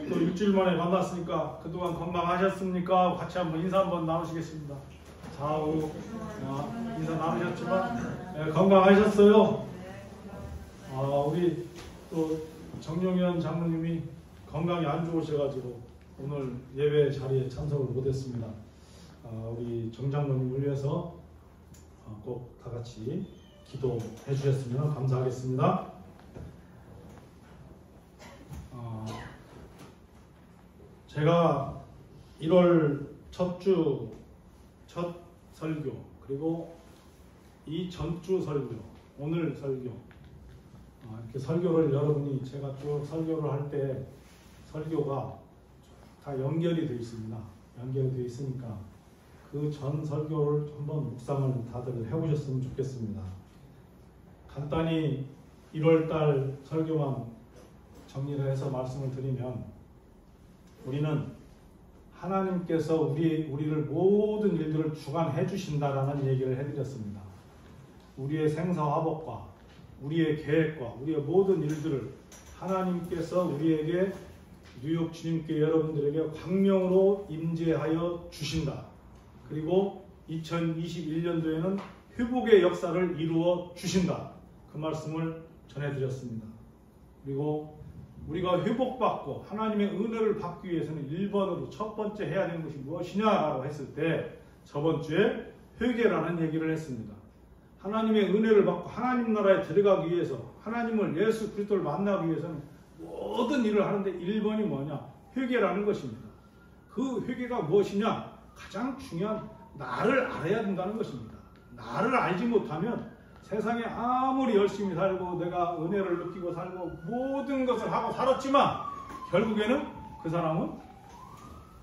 또 일주일 만에 만났으니까 그동안 건강하셨습니까? 같이 한번 인사 한번 나누시겠습니다. 좌우 인사 나누셨지만 건강하셨어요? 우리 또 정용현 장로님이 건강이 안 좋으셔가지고 오늘 예배 자리에 참석을 못했습니다. 우리 정 장로님을 위해서 꼭 다 같이 기도해 주셨으면 감사하겠습니다. 제가 1월 첫 설교, 그리고 이 전주 설교, 오늘 설교, 이렇게 설교를 여러분이 제가 쭉 설교를 할 때 설교가 다 연결이 되어 있습니다. 연결이 되어 있으니까 그 전 설교를 한번 묵상을 다들 해보셨으면 좋겠습니다. 간단히 1월달 설교만 정리를 해서 말씀을 드리면, 우리는 하나님께서 우리를 모든 일들을 주관해 주신다라는 얘기를 해드렸습니다. 우리의 생사화복과 우리의 계획과 우리의 모든 일들을 하나님께서 우리에게, 뉴욕 주님께 여러분들에게 광명으로 임재하여 주신다. 그리고 2021년도에는 회복의 역사를 이루어 주신다. 그 말씀을 전해드렸습니다. 그리고 우리가 회복받고 하나님의 은혜를 받기 위해서는 1번으로 첫 번째 해야 되는 것이 무엇이냐라고 했을 때 저번 주에 회개라는 얘기를 했습니다. 하나님의 은혜를 받고 하나님 나라에 들어가기 위해서, 하나님을, 예수 그리스도를 만나기 위해서는 모든 일을 하는데 1번이 뭐냐? 회개라는 것입니다. 그 회개가 무엇이냐? 가장 중요한, 나를 알아야 된다는 것입니다. 나를 알지 못하면 세상에 아무리 열심히 살고 내가 은혜를 느끼고 살고 모든 것을 하고 살았지만 결국에는 그 사람은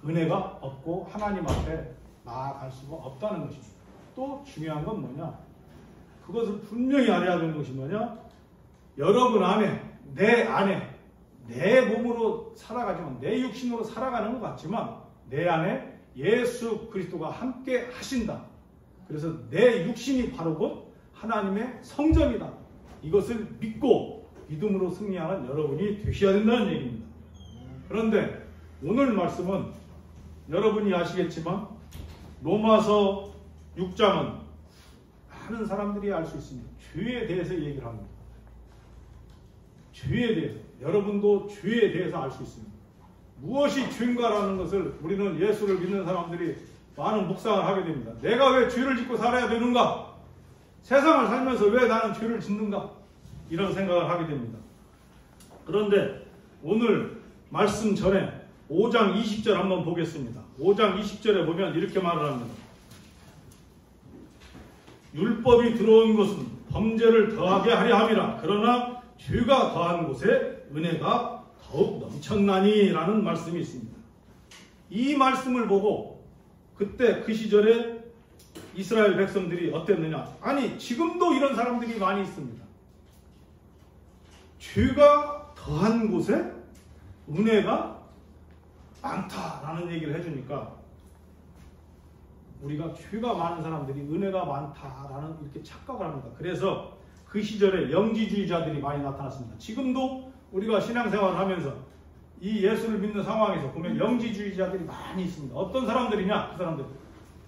은혜가 없고 하나님 앞에 나아갈 수가 없다는 것입니다. 또 중요한 건 뭐냐? 그것을 분명히 알아야 되는 것이 뭐냐? 여러분 안에, 내 안에, 내 몸으로 살아가지만, 내 육신으로 살아가는 것 같지만 내 안에 예수 그리스도가 함께 하신다. 그래서 내 육신이 바로 곧 하나님의 성전이다. 이것을 믿고 믿음으로 승리하는 여러분이 되셔야 된다는 얘기입니다. 그런데 오늘 말씀은 여러분이 아시겠지만 로마서 6장은 많은 사람들이 알 수 있습니다. 죄에 대해서 얘기를 합니다. 죄에 대해서, 여러분도 죄에 대해서 알 수 있습니다. 무엇이 죄인가라는 것을 우리는 예수를 믿는 사람들이 많은 묵상을 하게 됩니다. 내가 왜 죄를 짓고 살아야 되는가? 세상을 살면서 왜 나는 죄를 짓는가? 이런 생각을 하게 됩니다. 그런데 오늘 말씀 전에 5장 20절 한번 보겠습니다. 5장 20절에 보면 이렇게 말을 합니다. 율법이 들어온 것은 범죄를 더하게 하려 함이라. 그러나 죄가 더한 곳에 은혜가 더욱 넘쳤나니 라는 말씀이 있습니다. 이 말씀을 보고 그때 그 시절에 이스라엘 백성들이 어땠느냐? 아니, 지금도 이런 사람들이 많이 있습니다. 죄가 더한 곳에 은혜가 많다라는 얘기를 해주니까 우리가 죄가 많은 사람들이 은혜가 많다라는 이렇게 착각을 합니다. 그래서 그 시절에 영지주의자들이 많이 나타났습니다. 지금도 우리가 신앙생활을 하면서 이 예수를 믿는 상황에서 보면 영지주의자들이 많이 있습니다. 어떤 사람들이냐? 그 사람들,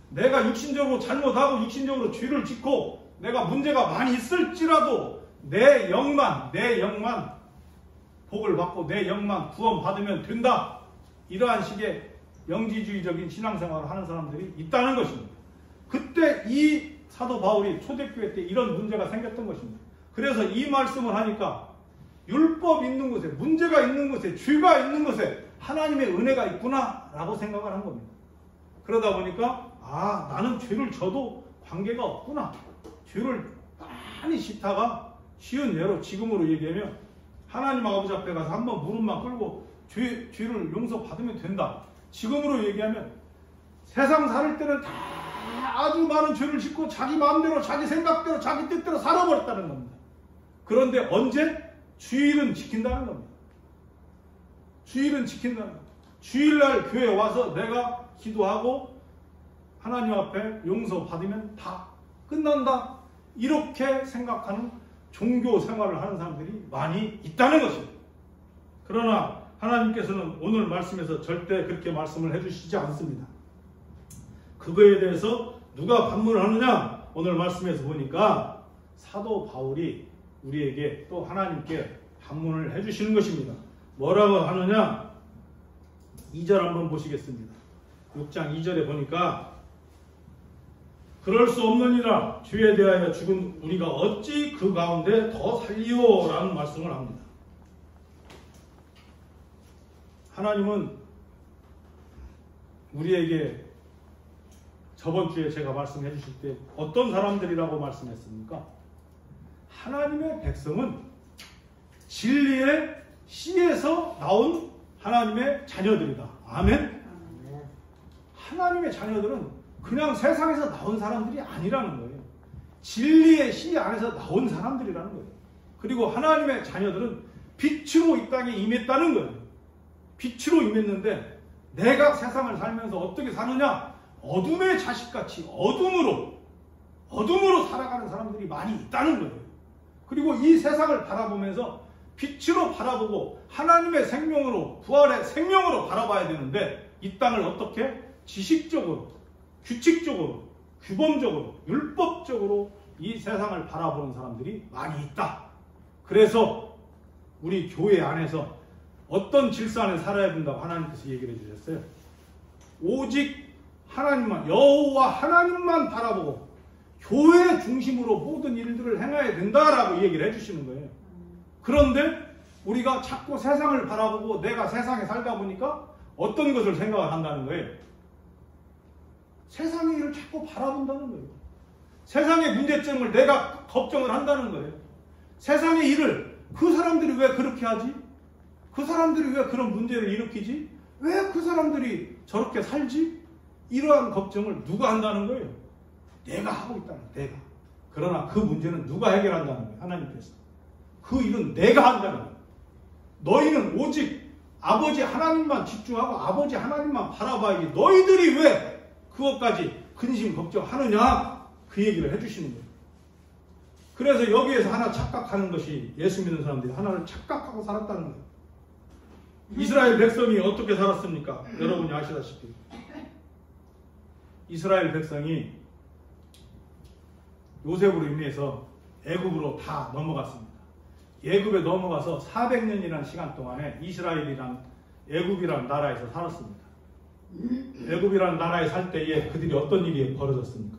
내가 육신적으로 잘못하고 육신적으로 죄를 짓고 내가 문제가 많이 있을지라도 내 영만 복을 받고 내 영만 구원받으면 된다. 이러한 식의 영지주의적인 신앙생활을 하는 사람들이 있다는 것입니다. 그때 이 사도 바울이 초대교회 때 이런 문제가 생겼던 것입니다. 그래서 이 말씀을 하니까 율법 있는 곳에, 문제가 있는 곳에, 죄가 있는 곳에 하나님의 은혜가 있구나 라고 생각을 한 겁니다. 그러다 보니까 나는 죄를 져도 관계가 없구나. 죄를 많이 짓다가, 쉬운 예로 지금으로 얘기하면 하나님 아버지 앞에 가서 한번 무릎만 꿇고 죄를 용서받으면 된다. 지금으로 얘기하면 세상 살 때는 다 아주 많은 죄를 짓고 자기 마음대로, 자기 생각대로, 자기 뜻대로 살아버렸다는 겁니다. 그런데 언제? 주일은 지킨다는 겁니다. 주일은 지킨다는 겁니다. 주일날 교회에 와서 내가 기도하고 하나님 앞에 용서받으면 다 끝난다. 이렇게 생각하는 종교 생활을 하는 사람들이 많이 있다는 것입니다. 그러나 하나님께서는 오늘 말씀에서 절대 그렇게 말씀을 해주시지 않습니다. 그거에 대해서 누가 반문을 하느냐? 오늘 말씀에서 보니까 사도 바울이 우리에게 또 하나님께 반문을 해주시는 것입니다. 뭐라고 하느냐? 2절 한번 보시겠습니다. 6장 2절에 보니까 그럴 수 없느니라 주에 대하여 죽은 우리가 어찌 그 가운데 더 살리오? 라는 말씀을 합니다. 하나님은 우리에게 저번 주에 제가 말씀해 주실 때 어떤 사람들이라고 말씀했습니까? 하나님의 백성은 진리의 씨에서 나온 하나님의 자녀들이다. 아멘? 하나님의 자녀들은 그냥 세상에서 나온 사람들이 아니라는 거예요. 진리의 씨 안에서 나온 사람들이라는 거예요. 그리고 하나님의 자녀들은 빛으로 이 땅에 임했다는 거예요. 빛으로 임했는데 내가 세상을 살면서 어떻게 사느냐? 어둠의 자식같이 어둠으로 살아가는 사람들이 많이 있다는 거예요. 그리고 이 세상을 바라보면서 빛으로 바라보고 하나님의 생명으로, 부활의 생명으로 바라봐야 되는데 이 땅을 어떻게 지식적으로, 규칙적으로, 규범적으로, 율법적으로 이 세상을 바라보는 사람들이 많이 있다. 그래서 우리 교회 안에서 어떤 질서 안에 살아야 된다고 하나님께서 얘기를 해주셨어요. 오직 하나님만, 여호와 하나님만 바라보고 교회 중심으로 모든 일들을 행해야 된다라고 얘기를 해주시는 거예요. 그런데 우리가 자꾸 세상을 바라보고 내가 세상에 살다 보니까 어떤 것을 생각을 한다는 거예요. 세상의 일을 자꾸 바라본다는 거예요. 세상의 문제점을 내가 걱정을 한다는 거예요. 세상의 일을 그 사람들이 왜 그렇게 하지? 그 사람들이 왜 그런 문제를 일으키지? 왜 그 사람들이 저렇게 살지? 이러한 걱정을 누가 한다는 거예요? 내가 하고 있다는 거예요. 내가. 그러나 그 문제는 누가 해결한다는 거예요? 하나님께서. 그 일은 내가 한다는 거예요. 너희는 오직 아버지 하나님만 집중하고 아버지 하나님만 바라봐야지 너희들이 왜 그것까지 근심 걱정하느냐? 그 얘기를 해주시는 거예요. 그래서 여기에서 하나 착각하는 것이 예수 믿는 사람들이 하나를 착각하고 살았다는 거예요. 이스라엘 백성이 어떻게 살았습니까? 여러분이 아시다시피 이스라엘 백성이 요셉으로 인해서 애굽으로 다 넘어갔습니다. 애굽에 넘어가서 400년이라는 시간 동안에 애굽이라는 나라에서 살았습니다. 애굽이라는 나라에 살 때에 그들이 어떤 일이 벌어졌습니까?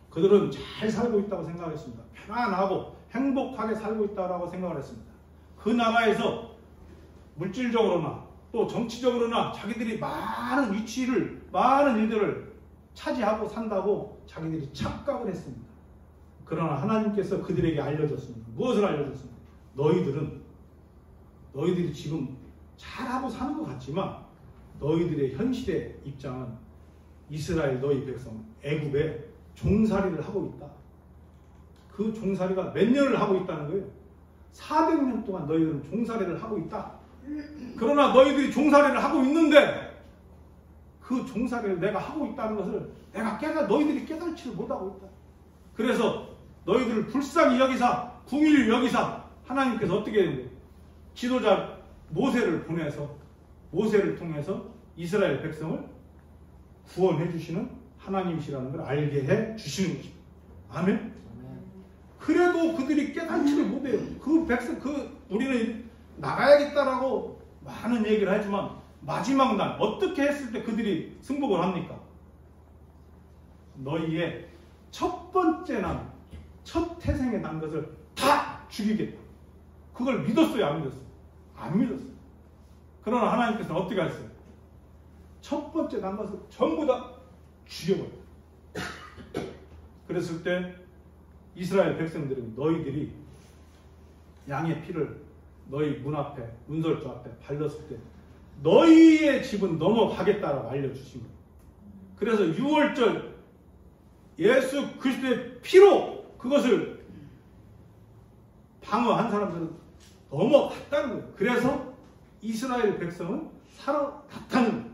그들은 잘 살고 있다고 생각했습니다. 편안하고 행복하게 살고 있다고 생각을 했습니다. 그 나라에서 물질적으로나 또 정치적으로나 자기들이 많은 위치를, 많은 일들을 차지하고 산다고 자기들이 착각을 했습니다. 그러나 하나님께서 그들에게 알려줬습니다. 무엇을 알려줬습니까? 너희들이 지금 잘하고 사는 것 같지만 너희들의 현실의 입장은 이스라엘 너희 백성 애굽에 종살이를 하고 있다. 그 종살이가 몇 년을 하고 있다는 거예요. 400년 동안 너희들은 종살이를 하고 있다. 그러나 너희들이 종살이를 하고 있는데 그 종살이를 내가 하고 있다는 것을 너희들이 깨달지를 못하고 있다. 그래서 너희들을 불쌍히 여기사, 궁일히 여기사 하나님께서 어떻게 했는데 지도자 모세를 통해서 이스라엘 백성을 구원해 주시는 하나님이시라는 걸 알게 해 주시는 것입니다. 아멘? 그래도 그들이 깨닫지를 못해요. 우리는 나가야겠다라고 많은 얘기를 하지만 마지막 날 어떻게 했을 때 그들이 승복을 합니까? 너희의 첫 번째 난, 첫 태생에 난 것을 다 죽이겠다. 그걸 믿었어요? 안 믿었어요? 안 믿었어요. 그러나 하나님께서는 어떻게 하셨어요? 첫 번째 난 것을 전부 다 죽여버려요. 그랬을 때 이스라엘 백성들은 너희들이 양의 피를 너희 문 앞에, 문설주 앞에 발랐을 때 너희의 집은 넘어가겠다라고 알려주신 거예요. 그래서 6월절 예수 그리스도의 피로 그것을 방어한 사람들은 넘어갔다는 거예요. 그래서 이스라엘 백성은 살아갔다는 거예요.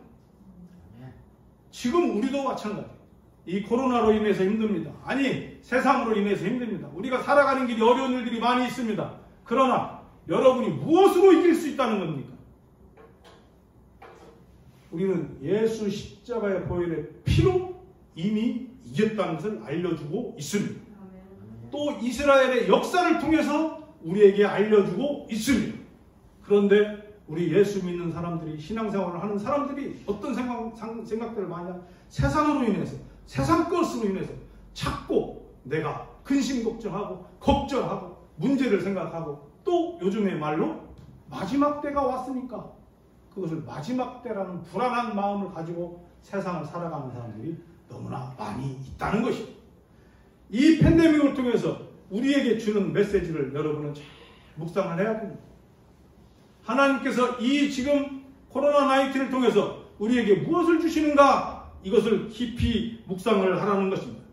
지금 우리도 마찬가지예요. 이 코로나로 인해서 힘듭니다. 아니, 세상으로 인해서 힘듭니다. 우리가 살아가는 길이 어려운 일들이 많이 있습니다. 그러나 여러분이 무엇으로 이길 수 있다는 겁니까? 우리는 예수 십자가의 보혈의 피로 이미 이겼다는 것을 알려주고 있습니다. 또 이스라엘의 역사를 통해서 우리에게 알려주고 있습니다. 그런데 우리 예수 믿는 사람들이, 신앙생활을 하는 사람들이 어떤 생각들을 많이 하냐? 세상으로 인해서, 세상 것으로 인해서 자꾸 내가 근심 걱정하고 걱정하고 문제를 생각하고, 또 요즘의 말로 마지막 때가 왔으니까 그것을 마지막 때라는 불안한 마음을 가지고 세상을 살아가는 사람들이 너무나 많이 있다는 것입니다. 이 팬데믹을 통해서 우리에게 주는 메시지를 여러분은 잘 묵상을 해야 됩니다. 하나님께서 이 지금 코로나19를 통해서 우리에게 무엇을 주시는가, 이것을 깊이 묵상을 하라는 것입니다.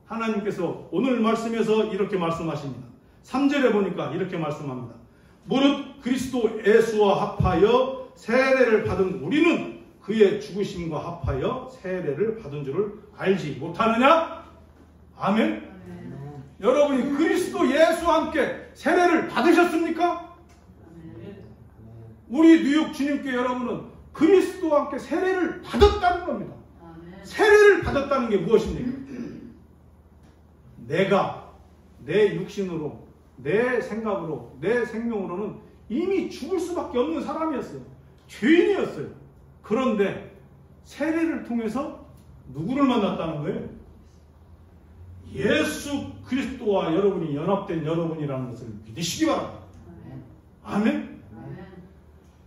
하나님께서 오늘 말씀에서 이렇게 말씀하십니다. 3절에 보니까 이렇게 말씀합니다. 무릇 그리스도 예수와 합하여 세례를 받은 우리는 그의 죽으심과 합하여 세례를 받은 줄을 알지 못하느냐? 아멘. 여러분이 그리스도 예수와 함께 세례를 받으셨습니까? 우리 뉴욕 주님께 여러분은 그리스도와 함께 세례를 받았다는 겁니다. 세례를 받았다는 게 무엇입니까? 내가 내 육신으로, 내 생각으로, 내 생명으로는 이미 죽을 수밖에 없는 사람이었어요. 죄인이었어요. 그런데 세례를 통해서 누구를 만났다는 거예요? 예수 그리스도와 여러분이 연합된 여러분이라는 것을 믿으시기 바랍니다. 아멘.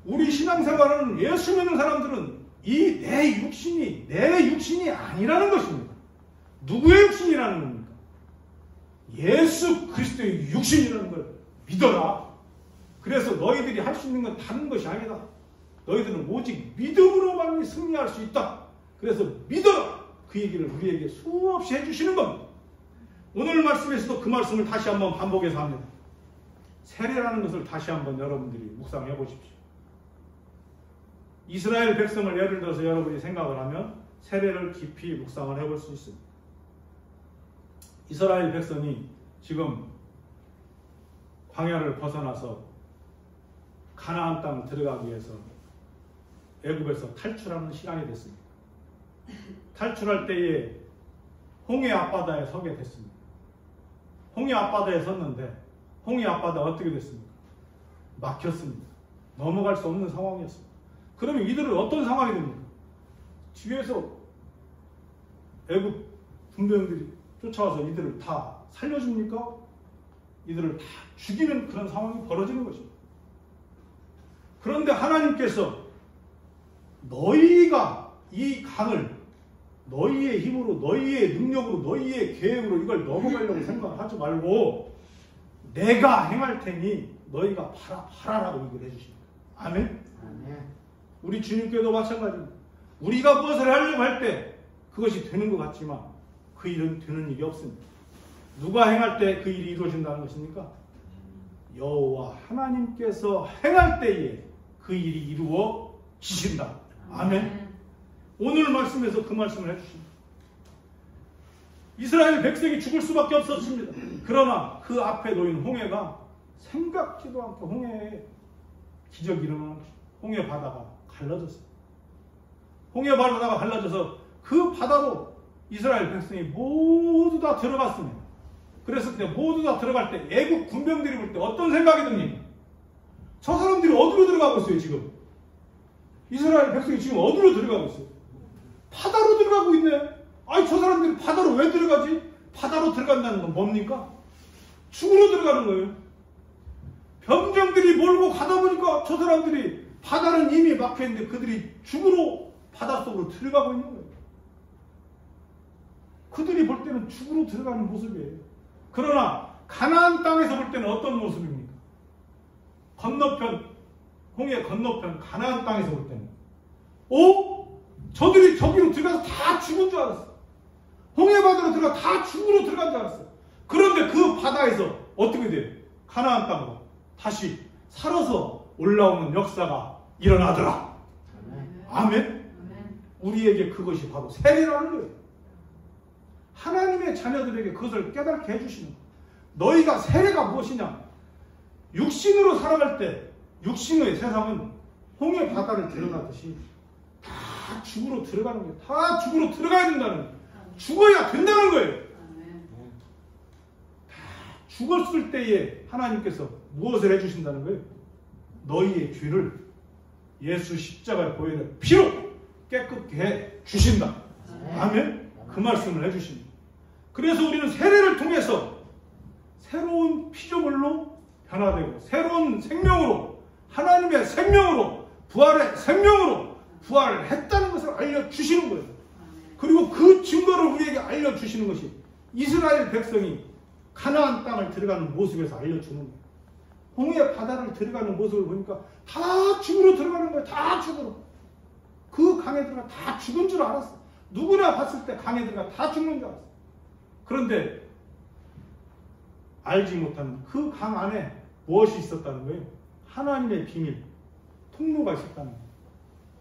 우리 신앙생활은, 예수 믿는 사람들은 이 내 육신이 내 육신이 아니라는 것입니다. 누구의 육신이라는 겁니까? 예수 그리스도의 육신이라는 걸 믿어라. 그래서 너희들이 할 수 있는 건 다른 것이 아니다. 너희들은 오직 믿음으로만 승리할 수 있다. 그래서 믿어라. 그 얘기를 우리에게 수없이 해주시는 겁니다. 오늘 말씀에서도 그 말씀을 다시 한번 반복해서 합니다. 세례라는 것을 다시 한번 여러분들이 묵상해 보십시오. 이스라엘 백성을 예를 들어서 여러분이 생각을 하면 세례를 깊이 묵상을 해볼 수 있습니다. 이스라엘 백성이 지금 광야를 벗어나서 가나안 땅을 들어가기 위해서 애굽에서 탈출하는 시간이 됐습니다. 탈출할 때에 홍해 앞바다에 서게 됐습니다. 홍해 앞바다에 섰는데 홍해 앞바다 어떻게 됐습니까? 막혔습니다. 넘어갈 수 없는 상황이었습니다. 그러면 이들은 어떤 상황이 됩니까? 뒤에서 애굽 군병들이 쫓아와서 이들을 다 살려줍니까? 이들을 다 죽이는 그런 상황이 벌어지는 것입니다. 그런데 하나님께서 너희가 이 강을 너희의 힘으로, 너희의 능력으로, 너희의 계획으로 이걸 넘어가려고 생각하지 말고 내가 행할 테니 너희가 바라라고 얘기를 해주십니다. 아멘? 아멘. 우리 주님께도 마찬가지입니다. 우리가 무엇을 하려고 할 때 그것이 되는 것 같지만 그 일은 되는 일이 없습니다. 누가 행할 때 그 일이 이루어진다는 것입니까? 여호와 하나님께서 행할 때에 그 일이 이루어지신다. 아멘. 오늘 말씀에서 그 말씀을 해주십니다. 이스라엘 백성이 죽을 수밖에 없었습니다. 그러나 그 앞에 놓인 홍해가 생각지도 않게 홍해에 기적이 일어나는 것입니다. 홍해 바다가 갈라졌어요. 홍해 바다가 갈라져서 그 바다로 이스라엘 백성이 모두 다 들어갔습니다. 그래서 그때 모두 다 들어갈 때 애국 군병들이 볼 때 어떤 생각이 듭니까? 저 사람들이 어디로 들어가고 있어요 지금? 이스라엘 백성이 지금 어디로 들어가고 있어요? 바다로 들어가고 있네. 아니 저 사람들이 바다로 왜 들어가지? 바다로 들어간다는 건 뭡니까? 죽으러 들어가는 거예요. 병정들이 몰고 가다 보니까 저 사람들이 바다는 이미 막혀있는데 그들이 죽으러 바닷속으로 들어가고 있는 거예요. 그들이 볼 때는 죽으러 들어가는 모습이에요. 그러나 가나안 땅에서 볼 때는 어떤 모습입니까? 건너편, 홍해 건너편 가나안 땅에서 볼 때는 저들이 저기로 들어가서 다 죽은 줄 알았어. 홍해 바다로 들어가 다 죽으러 들어간 줄 알았어. 그런데 그 바다에서 어떻게 돼요? 가나안 땅으로 다시 살아서 올라오는 역사가 일어나더라. 아멘. 우리에게 그것이 바로 세례라는 거예요. 하나님의 자녀들에게 그것을 깨닫게 해주시는 거예요. 너희가 세례가 무엇이냐? 육신으로 살아갈 때 육신의 세상은 홍해 바다를 들어가듯이 다 다 죽으로 들어가는 거예요. 다 죽으로 들어가야 된다는 거예요. 죽어야 된다는 거예요. 다 죽었을 때에 하나님께서 무엇을 해주신다는 거예요? 너희의 죄를 예수 십자가의 보혈의 피로 깨끗게 해 주신다. 아멘. 그 말씀을 해주십니다. 그래서 우리는 세례를 통해서 새로운 피조물로 변화되고 새로운 생명으로 하나님의 생명으로 부활의 생명으로 부활을 했다는 것을 알려주시는 거예요. 그리고 그 증거를 우리에게 알려주시는 것이 이스라엘 백성이 가나안 땅을 들어가는 모습에서 알려주는 거예요. 홍해 바다를 들어가는 모습을 보니까 다 죽으로 들어가는 거예요. 다 죽으로. 그 강에 들어가 다 죽은 줄 알았어. 누구나 봤을 때 강에 들어가 다 죽는 줄 알았어. 그런데 알지 못하는 그 강 안에 무엇이 있었다는 거예요? 하나님의 비밀, 통로가 있었다는 거예요.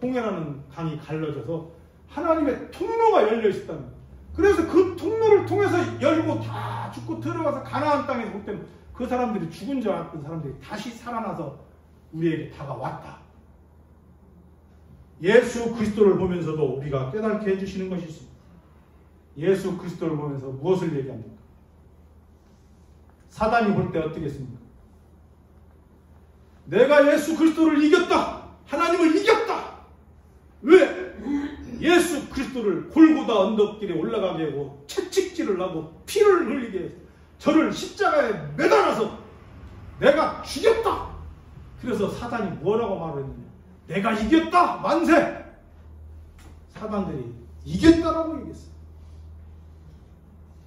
홍해라는 강이 갈라져서 하나님의 통로가 열려 있었다는 거예요. 그래서 그 통로를 통해서 열고 다 죽고 들어가서 가나안 땅에서 볼 때는 그 사람들이 죽은 줄 알았던 사람들이 다시 살아나서 우리에게 다가왔다. 예수 그리스도를 보면서도 우리가 깨닫게 해주시는 것이 있습니다. 예수 그리스도를 보면서 무엇을 얘기합니까? 사단이 볼 때 어떻게 했습니까? 내가 예수 그리스도를 이겼다. 하나님을 이겼다. 왜? 예수 그리스도를 골고다 언덕길에 올라가게 하고 채찍질을 하고 피를 흘리게 해서 저를 십자가에 매달아서 내가 죽였다. 그래서 사단이 뭐라고 말을 했느냐? 내가 이겼다. 만세. 사단들이 이겼다라고 얘기했어요.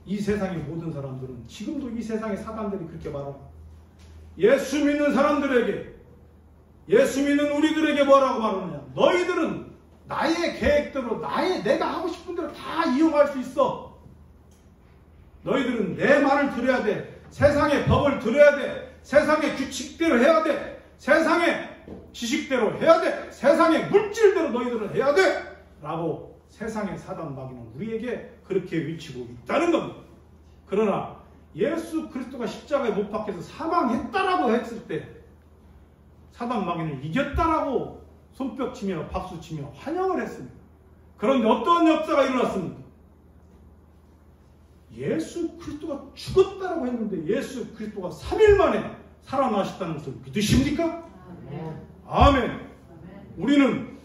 이 세상의 모든 사람들은 지금도 이 세상의 사단들이 그렇게 말합니다. 예수 믿는 사람들에게, 예수 믿는 우리들에게 뭐라고 말하느냐? 너희들은 나의 계획대로 내가 하고 싶은 대로 다 이용할 수 있어. 너희들은 내 말을 들어야 돼. 세상의 법을 들어야 돼. 세상의 규칙대로 해야 돼. 세상의 지식대로 해야 돼. 세상의 물질대로 너희들은 해야 돼. 라고 세상의 사단 마귀는 우리에게 그렇게 외치고 있다는 겁니다. 그러나 예수 그리스도가 십자가에 못 박혀서 사망했다라고 했을 때 사단 마귀는 이겼다라고 손뼉치며 박수치며 환영을 했습니다. 그런데 어떠한 역사가 일어났습니까? 예수 그리스도가 죽었다라고 했는데 예수 그리스도가 3일 만에 살아나셨다는 것을 믿으십니까? 아멘. 우리는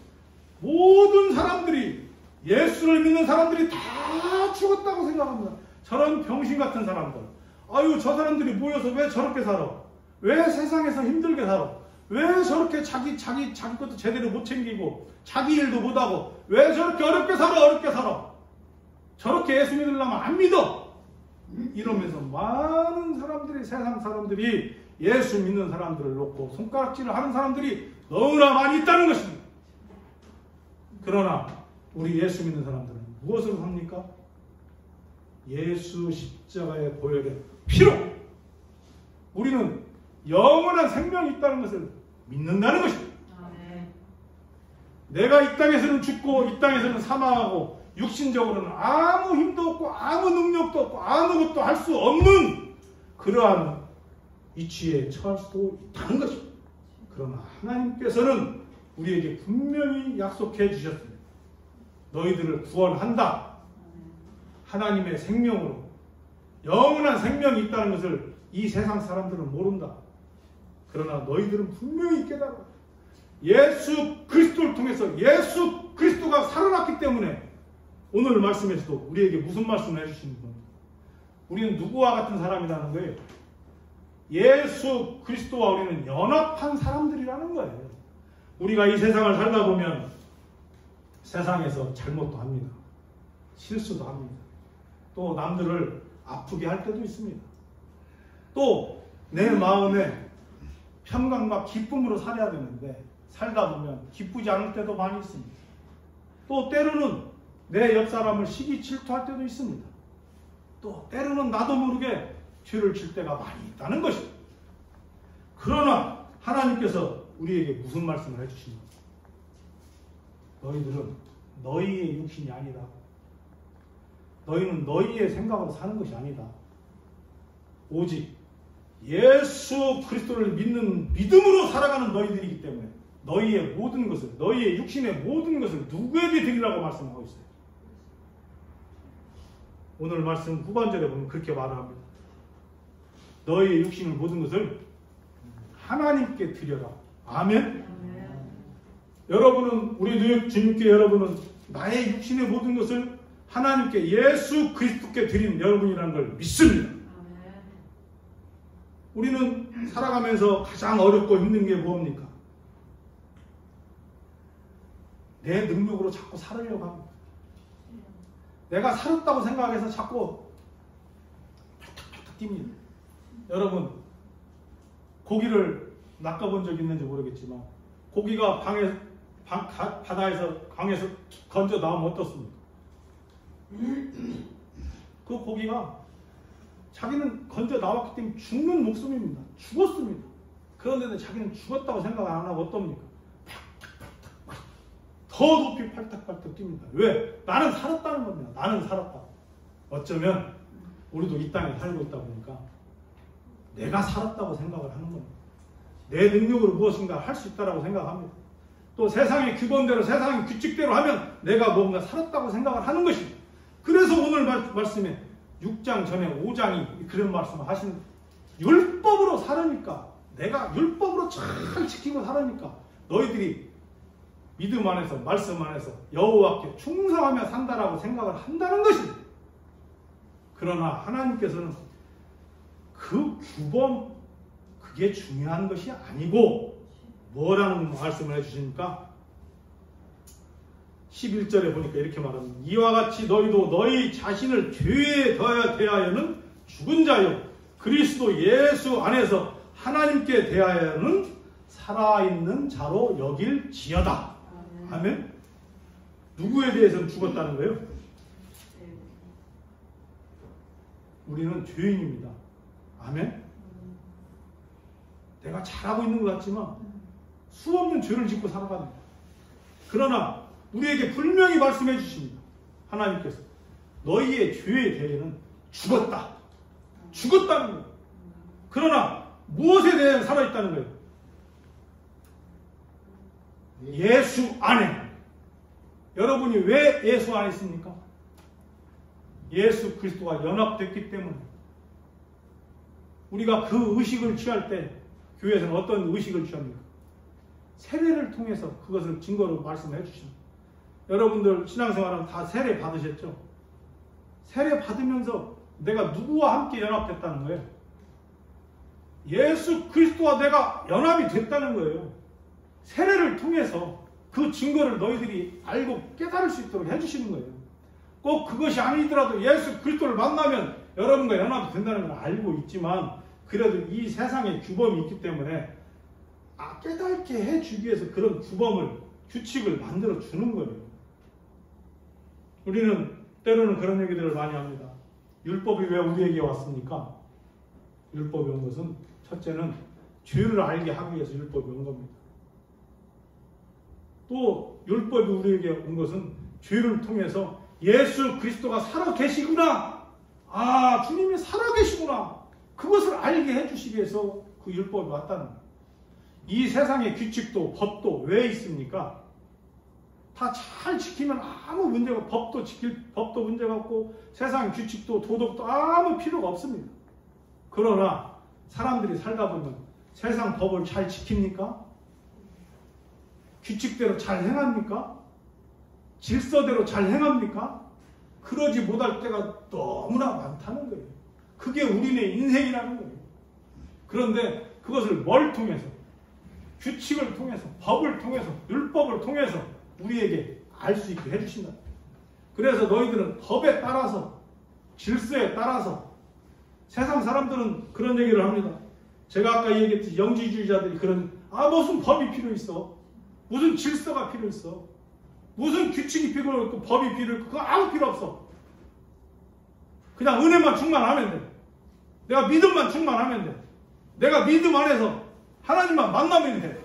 모든 사람들이, 예수를 믿는 사람들이 다 죽었다고 생각합니다. 저런 병신 같은 사람들. 아유, 저 사람들이 모여서 왜 저렇게 살아? 왜 세상에서 힘들게 살아? 왜 저렇게 자기 것도 제대로 못 챙기고 자기 일도 못하고 왜 저렇게 어렵게 살아? 저렇게 예수 믿으려면 안 믿어. 이러면서 많은 사람들이, 세상 사람들이 예수 믿는 사람들을 놓고 손가락질을 하는 사람들이 너무나 많이 있다는 것입니다. 그러나 우리 예수 믿는 사람들은 무엇으로 삽니까? 예수 십자가의 보혈의 피로 우리는 영원한 생명이 있다는 것을 믿는다는 것입니다. 내가 이 땅에서는 죽고 이 땅에서는 사망하고 육신적으로는 아무 힘도 없고 아무 능력도 없고 아무것도 할 수 없는 그러한 위치에 처할 수도 있다는 것입니다. 그러나 하나님께서는 우리에게 분명히 약속해 주셨습니다. 너희들을 구원한다. 하나님의 생명으로 영원한 생명이 있다는 것을 이 세상 사람들은 모른다. 그러나 너희들은 분명히 깨달아. 예수 그리스도를 통해서 예수 그리스도가 살아났기 때문에 오늘 말씀에서도 우리에게 무슨 말씀을 해주시는 겁니까? 우리는 누구와 같은 사람이라는 거예요? 예수 그리스도와 우리는 연합한 사람들이라는 거예요. 우리가 이 세상을 살다 보면 세상에서 잘못도 합니다. 실수도 합니다. 또 남들을 아프게 할 때도 있습니다. 또 내 마음에 평강과 기쁨으로 살아야 되는데 살다 보면 기쁘지 않을 때도 많이 있습니다. 또 때로는 내 옆 사람을 시기 질투할 때도 있습니다. 또 때로는 나도 모르게 죄를 질 때가 많이 있다는 것입니다. 그러나 하나님께서 우리에게 무슨 말씀을 해주십니까? 너희들은 너희의 육신이 아니다. 너희는 너희의 생각으로 사는 것이 아니다. 오직 예수 그리스도를 믿는 믿음으로 살아가는 너희들이기 때문에 너희의 모든 것을, 너희의 육신의 모든 것을 누구에게 드리라고 말씀하고 있어요. 오늘 말씀 후반절에 보면 그렇게 말합니다. 너희의 육신의 모든 것을 하나님께 드려라. 아멘. 여러분은, 우리 주님께 여러분은 나의 육신의 모든 것을 하나님께 예수 그리스도께 드린 여러분이라는 걸 믿습니다. 우리는 살아가면서 가장 어렵고 힘든 게 뭡니까? 내 능력으로 자꾸 살으려고 합니다. 내가 살았다고 생각해서 자꾸 팔딱팔딱 뜁니다. 여러분, 고기를 낚아본 적 있는지 모르겠지만 고기가 바다에서 강에서 건져 나오면 어떻습니까? 그 고기가 자기는 건져 나왔기 때문에 죽는 목숨입니다. 죽었습니다. 그런데 자기는 죽었다고 생각 안 하고 어떻습니까? 더 높이 팔딱팔딱 뜁니다. 왜? 나는 살았다는 겁니다. 나는 살았다. 어쩌면 우리도 이 땅에 살고 있다 보니까 내가 살았다고 생각을 하는 겁니다. 내 능력으로 무엇인가 할 수 있다고 생각합니다. 또 세상의 규범대로, 세상의 규칙대로 하면 내가 뭔가 살았다고 생각을 하는 것입니다. 그래서 오늘 말씀에 6장 전에 5장이 그런 말씀을 하시는, 율법으로 살으니까, 내가 율법으로 잘 지키고 살으니까 너희들이 믿음 안에서, 말씀 안에서 여호와께 충성하며 산다라고 생각을 한다는 것입니다. 그러나 하나님께서는 그 규범, 그게 중요한 것이 아니고 뭐라는 말씀을 해주십니까? 11절에 보니까 이렇게 말합니다. 이와 같이 너희도 너희 자신을 죄에 대하여는 죽은 자요 그리스도 예수 안에서 하나님께 대하여는 살아있는 자로 여길지어다. 아멘. 누구에 대해서는 죽었다는 거예요? 우리는 죄인입니다. 아멘. 내가 잘하고 있는 것 같지만 수없는 죄를 짓고 살아갑니다. 그러나 우리에게 분명히 말씀해 주십니다. 하나님께서 너희의 죄에 대해서는 죽었다. 죽었다는 거예요. 그러나 무엇에 대해 살아있다는 거예요? 예수 안에. 여러분이 왜 예수 안에 있습니까? 예수 그리스도와 연합됐기 때문에. 우리가 그 의식을 취할 때 교회에서는 어떤 의식을 취합니까? 세례를 통해서 그것을 증거로 말씀해 주십니다. 여러분들 신앙생활은 다 세례 받으셨죠? 세례 받으면서 내가 누구와 함께 연합됐다는 거예요? 예수 그리스도와 내가 연합이 됐다는 거예요. 세례를 통해서 그 증거를 너희들이 알고 깨달을 수 있도록 해주시는 거예요. 꼭 그것이 아니더라도 예수 그리스도를 만나면 여러분과 연합이 된다는 걸 알고 있지만 그래도 이 세상에 규범이 있기 때문에 깨닫게 해주기 위해서 그런 규범을, 규칙을 만들어 주는 거예요. 우리는 때로는 그런 얘기들을 많이 합니다. 율법이 왜 우리에게 왔습니까? 율법이 온 것은 첫째는 죄를 알게 하기 위해서 율법이 온 겁니다. 또 율법이 우리에게 온 것은 죄를 통해서 예수 그리스도가 살아 계시구나, 아 주님이 살아 계시구나, 그것을 알게 해주시기 위해서 그 율법이 왔다는 거예요. 이 세상의 규칙도 법도 왜 있습니까? 다 잘 지키면 아무 문제가, 법도 문제가 없고 세상 규칙도 도덕도 아무 필요가 없습니다. 그러나 사람들이 살다 보면 세상 법을 잘 지킵니까? 규칙대로 잘 행합니까? 질서대로 잘 행합니까? 그러지 못할 때가 너무나 많다는 거예요. 그게 우리네 인생이라는 거예요. 그런데 그것을 뭘 통해서? 규칙을 통해서, 법을 통해서, 율법을 통해서 우리에게 알 수 있게 해주신다. 그래서 너희들은 법에 따라서, 질서에 따라서, 세상 사람들은 그런 얘기를 합니다. 제가 아까 얘기했듯이 영지주의자들이 무슨 법이 필요 있어? 무슨 질서가 필요 있어? 무슨 규칙이 필요 있고 법이 필요 있고 그거 아무 필요 없어. 그냥 은혜만 충만하면 돼. 내가 믿음만 충만하면 돼. 내가 믿음 안에서 하나님만 만나면 돼.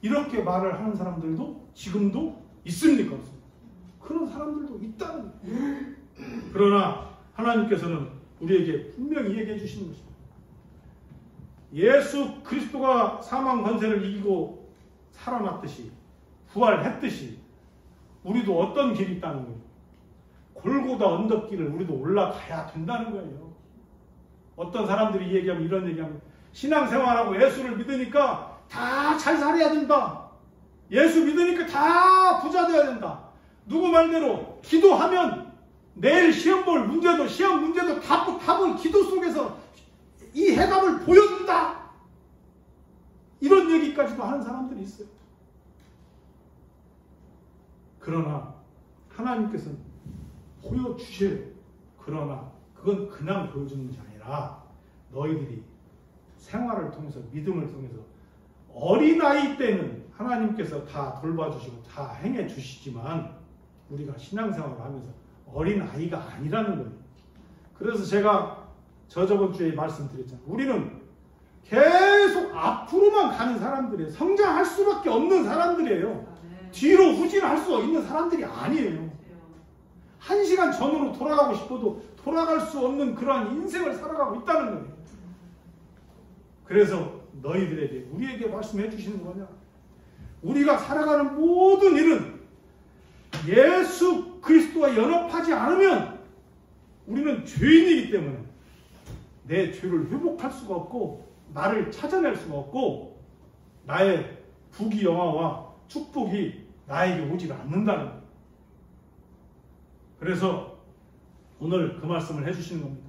이렇게 말을 하는 사람들도 지금도 있습니까? 그런 사람들도 있다는 거예요. 그러나 하나님께서는 우리에게 분명히 얘기해 주시는 것입니다. 예수 그리스도가 사망 권세를 이기고 살아났듯이 부활했듯이 우리도 어떤 길이 있다는 거예요. 골고다 언덕길을 우리도 올라가야 된다는 거예요. 어떤 사람들이 얘기하면 이런 얘기하면 신앙생활하고 예수를 믿으니까 다 잘 살아야 된다. 예수 믿으니까 다 부자 돼야 된다. 누구 말대로 기도하면 내일 시험 볼 문제도 시험 문제도 답을 기도 속에서 이 해답을 보여준다. 이런 얘기까지도 하는 사람들이 있어요. 그러나 하나님께서는 보여주셔요. 그러나 그건 그냥 보여주는 게 아니라 너희들이 생활을 통해서 믿음을 통해서 어린아이 때는 하나님께서 다 돌봐주시고 다 행해주시지만 우리가 신앙생활을 하면서 어린아이가 아니라는 거예요. 그래서 제가 저번 주에 말씀드렸잖아요. 우리는 계속 앞으로만 가는 사람들이에요. 성장할 수밖에 없는 사람들이에요. 뒤로 후진할 수 있는 사람들이 아니에요. 한 시간 전으로 돌아가고 싶어도 돌아갈 수 없는 그러한 인생을 살아가고 있다는 거예요. 그래서 너희들에게 우리에게 말씀해 주시는 거냐? 우리가 살아가는 모든 일은 예수 그리스도와 연합하지 않으면 우리는 죄인이기 때문에 내 죄를 회복할 수가 없고 나를 찾아낼 수가 없고 나의 부귀영화와 축복이 나에게 오지 않는다는 거예요. 그래서 오늘 그 말씀을 해주시는 겁니다.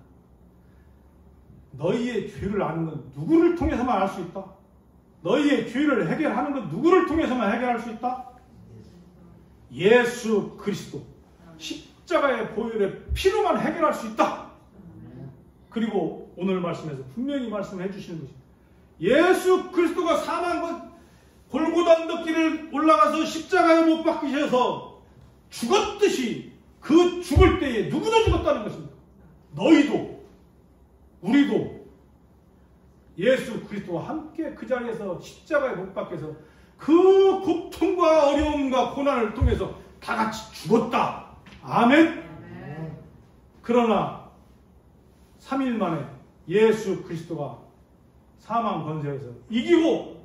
너희의 죄를 아는 건 누구를 통해서만 알 수 있다? 너희의 죄를 해결하는 건 누구를 통해서만 해결할 수 있다? 예수 그리스도 십자가의 보혈의 피로만 해결할 수 있다. 그리고 오늘 말씀에서 분명히 말씀해 주시는 것이 예수 그리스도가 사망 것 골고다 언덕길을 올라가서 십자가에 못 박히셔서 죽었듯이 그 죽을 때에 누구도 죽었다는 것입니다. 너희도 우리도 예수 그리스도와 함께 그 자리에서 십자가에 못 박혀서 그 고통과 어려움과 고난을 통해서 다 같이 죽었다. 아멘. 그러나 3일 만에 예수 그리스도가 사망 권세에서 이기고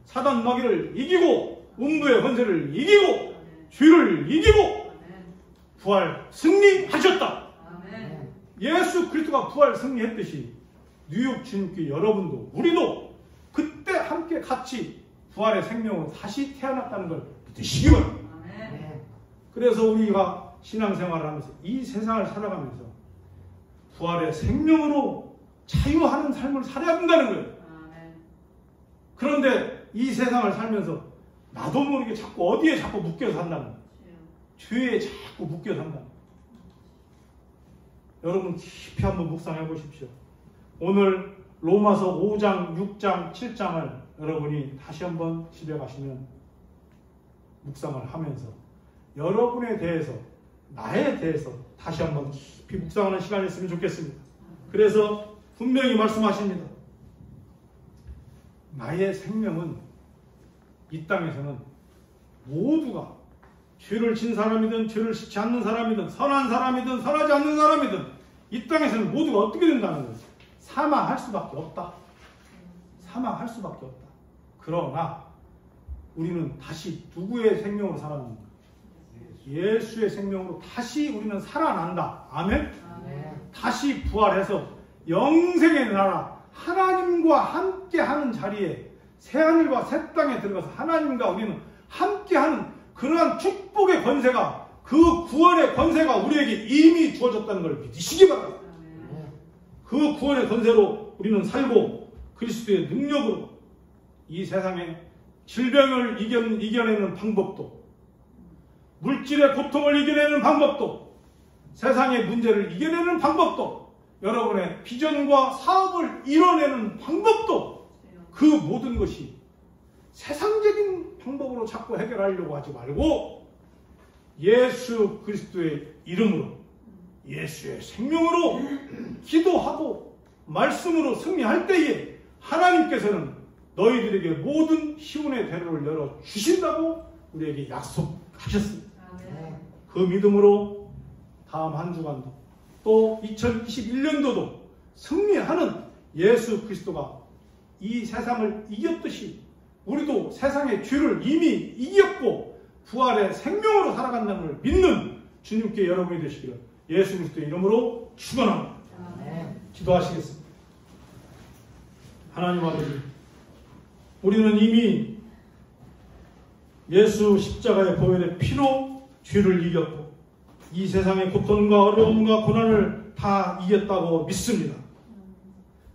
사단 마귀를 이기고 음부의 권세를 이기고 죄를 이기고 부활 승리하셨다. 예수 그리스도가 부활 승리했듯이 뉴욕 주님께 여러분도 우리도 그때 함께 같이 부활의 생명으로 다시 태어났다는 걸 믿으시기 바랍니다. 그래서 우리가 신앙생활을 하면서 이 세상을 살아가면서 부활의 생명으로 자유하는 삶을 살아야 한다는 거예요. 그런데 이 세상을 살면서 나도 모르게 자꾸 어디에 자꾸 묶여 산다는 거예요. 죄에 자꾸 묶여 산다는 거예요. 여러분 깊이 한번 묵상해 보십시오. 오늘 로마서 5장, 6장, 7장을 여러분이 다시 한번 집에 가시면 묵상을 하면서 여러분에 대해서 나에 대해서 다시 한번 깊이 묵상하는 시간이 있으면 좋겠습니다. 그래서 분명히 말씀하십니다. 나의 생명은 이 땅에서는 모두가 죄를 진 사람이든 죄를 짓지 않는 사람이든 선한 사람이든 선하지 않는 사람이든 이 땅에서는 모두가 어떻게 된다는 거예요? 사망할 수밖에 없다. 사망할 수밖에 없다. 그러나 우리는 다시 누구의 생명으로 살아나는 거예요? 예수의 생명으로 다시 우리는 살아난다. 아멘? 다시 부활해서 영생의 나라 하나님과 함께하는 자리에 새하늘과 새 땅에 들어가서 하나님과 우리는 함께하는 그러한 축복의 권세가 그 구원의 권세가 우리에게 이미 주어졌다는 걸 믿으시기 바랍니다. 그 구원의 권세로 우리는 살고 그리스도의 능력으로 이 세상의 질병을 이겨내는 방법도 물질의 고통을 이겨내는 방법도 세상의 문제를 이겨내는 방법도 여러분의 비전과 사업을 이뤄내는 방법도 그 모든 것이 세상적인 방법으로 자꾸 해결하려고 하지 말고 예수 그리스도의 이름으로 예수의 생명으로 기도하고 말씀으로 승리할 때에 하나님께서는 너희들에게 모든 시온의 대로를 열어주신다고 우리에게 약속하셨습니다. 그 믿음으로 다음 한 주간도 또 2021년도도 승리하는 예수 그리스도가 이 세상을 이겼듯이 우리도 세상의 죄를 이미 이겼고 부활의 생명으로 살아간다는 걸 믿는 주님께 여러분이 되시기를 예수 그리스도의 이름으로 축원합니다. 기도하시겠습니다. 하나님 아버지, 우리는 이미 예수 십자가의 보혈의 피로 죄를 이겼고 이 세상의 고통과 어려움과 고난을 다 이겼다고 믿습니다.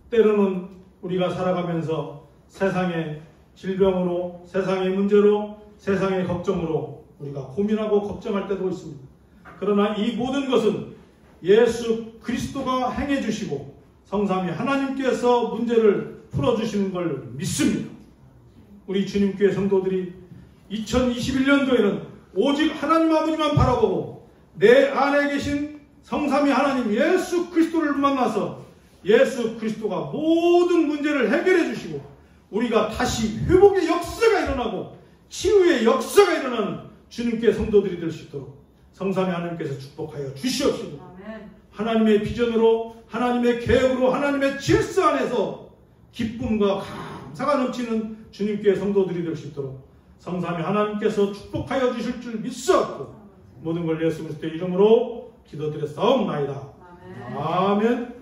때로는 우리가 살아가면서 세상의 질병으로, 세상의 문제로, 세상의 걱정으로 우리가 고민하고 걱정할 때도 있습니다. 그러나 이 모든 것은 예수 그리스도가 행해 주시고 성삼위 하나님께서 문제를 풀어주시는 걸 믿습니다. 우리 주님교회 성도들이 2021년도에는 오직 하나님 아버지만 바라보고 내 안에 계신 성삼위 하나님 예수 그리스도를 만나서 예수 그리스도가 모든 문제를 해결해 주시고 우리가 다시 회복의 역사가 일어나고 치유의 역사가 일어나는 주님께 성도들이 될 수 있도록 성삼위 하나님께서 축복하여 주시옵시고 하나님의 비전으로 하나님의 계획으로 하나님의 질서 안에서 기쁨과 감사가 넘치는 주님께 성도들이 될 수 있도록 성삼위 하나님께서 축복하여 주실 줄 믿사옵고 모든 걸 예수 그리스도의 이름으로 기도드렸사옵나이다. 아멘.